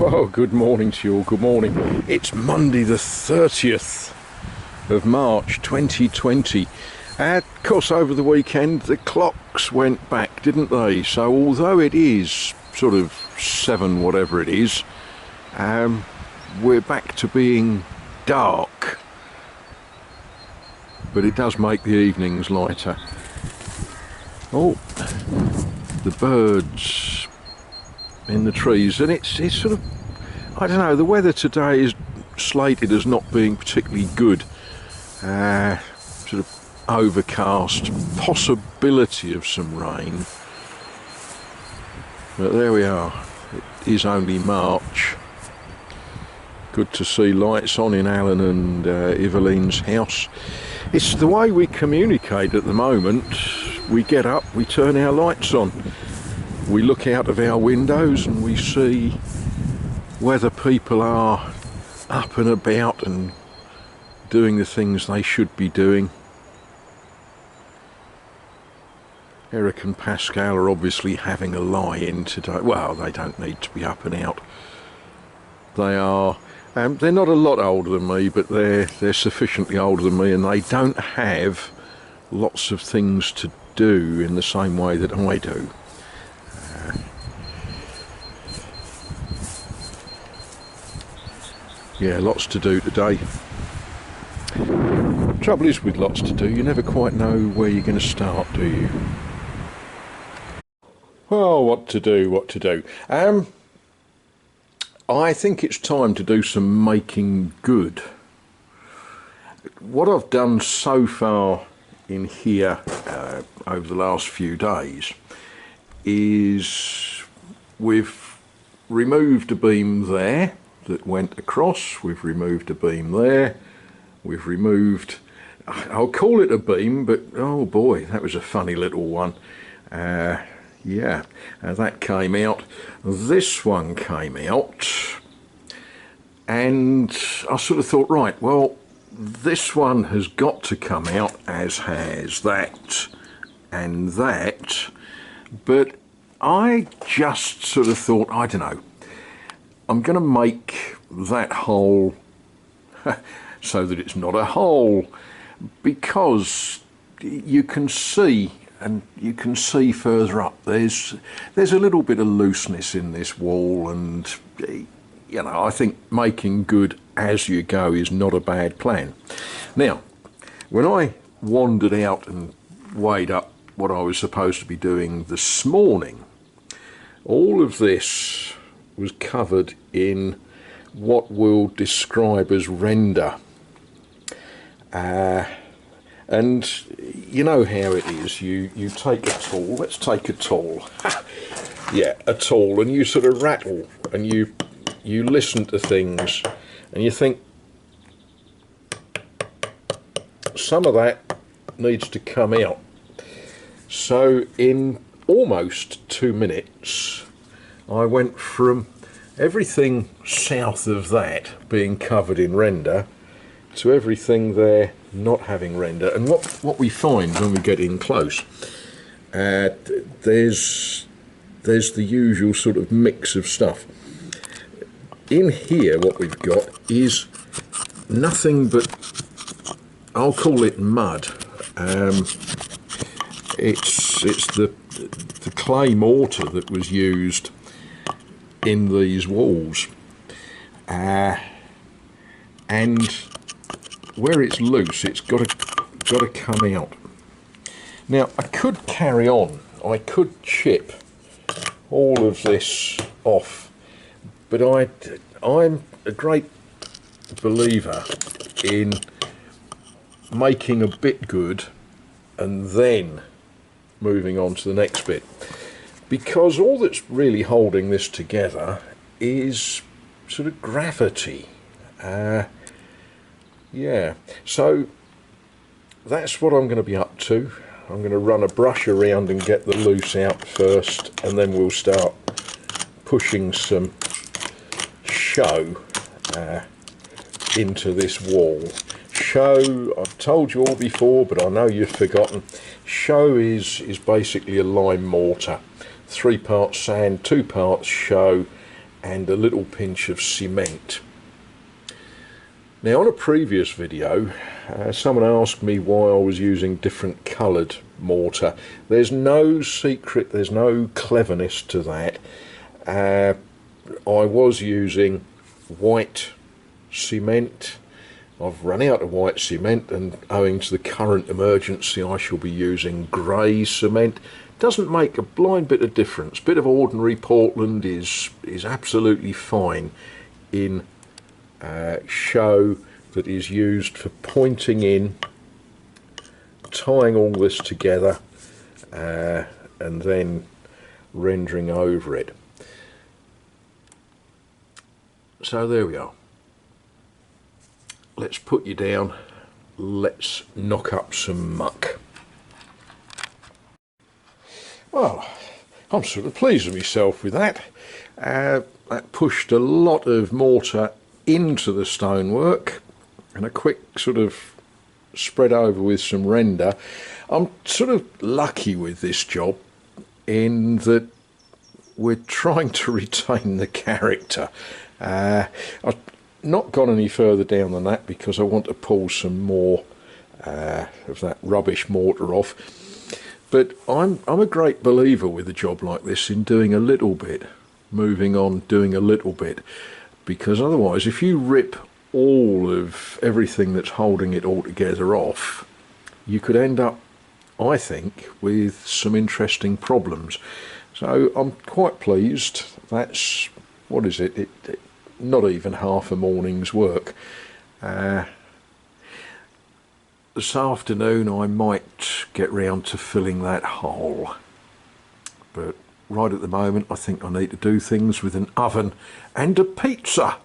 Well, good morning to you all, good morning. It's Monday the 30th of March 2020. Of course, over the weekend the clocks went back, didn't they? So although it is sort of 7 whatever it is, we're back to being dark. But it does make the evenings lighter. Oh, the birds in the trees, and it's sort of, I don't know, the weather today is slated as not being particularly good. Sort of overcast, possibility of some rain, but there we are. It is only March. Good to see lights on in Alan and Eveline's house. It's the way we communicate at the moment. We get up, we turn our lights on, we look out of our windows and we see whether people are up and about and doing the things they should be doing. Eric and Pascal are obviously having a lie-in today. Well, they don't need to be up and out. They are, they're not a lot older than me, but they're sufficiently older than me, and they don't have lots of things to do in the same way that I do. Yeah, lots to do today. Trouble is with lots to do, you never quite know where you're going to start, do you? Well, what to do. I think it's time to do some making good. What I've done so far in here over the last few days is we've removed a beam there that went across, we've removed a beam there, we've removed, I'll call it a beam, but oh boy, that was a funny little one. Yeah, that came out. This one came out, and I sort of thought, right, well, this one has got to come out, as has that and that, but I just sort of thought, I don't know, I'm going to make that hole so that it's not a hole, because you can see, and you can see further up, there's a little bit of looseness in this wall, and you know, I think making good as you go is not a bad plan. Now, when I wandered out and weighed up what I was supposed to be doing this morning, all of this was covered in what we'll describe as render. And you know how it is, you take a tool, let's take a tool, yeah, a tool, and you sort of rattle and you listen to things and you think some of that needs to come out. So in almost 2 minutes I went from everything south of that being covered in render to everything there not having render. And what we find when we get in close, there's the usual sort of mix of stuff. In here what we've got is nothing but, I'll call it mud. It's the clay mortar that was used in these walls, and where it's loose, it's got to come out. Now I could carry on, I could chip all of this off, but I'm a great believer in making a bit good and then moving on to the next bit, because all that's really holding this together is sort of gravity. Yeah, so that's what I'm going to be up to. I'm going to run a brush around and get the loose out first, and then we'll start pushing some show into this wall. Show, I've told you all before, but I know you've forgotten. Show is basically a lime mortar. 3 parts sand, 2 parts show, and a little pinch of cement. Now, on a previous video, someone asked me why I was using different coloured mortar. There's no secret, there's no cleverness to that. I was using white cement. I've run out of white cement, and owing to the current emergency I shall be using grey cement. Doesn't make a blind bit of difference. Bit of ordinary Portland is absolutely fine in show that is used for pointing in, tying all this together, and then rendering over it. So there we are. Let's put you down. Let's knock up some muck. Well, I'm sort of pleased with myself with that. That pushed a lot of mortar into the stonework, and a quick sort of spread over with some render. I'm sort of lucky with this job in that we're trying to retain the character. I've not gone any further down than that because I want to pull some more of that rubbish mortar off. But I'm a great believer with a job like this in doing a little bit, moving on, doing a little bit, because otherwise if you rip all of everything that's holding it all together off, you could end up, I think, with some interesting problems. So I'm quite pleased. That's, what is it, not even half a morning's work. This afternoon I might get round to filling that hole, but right at the moment I think I need to do things with an oven and a pizza.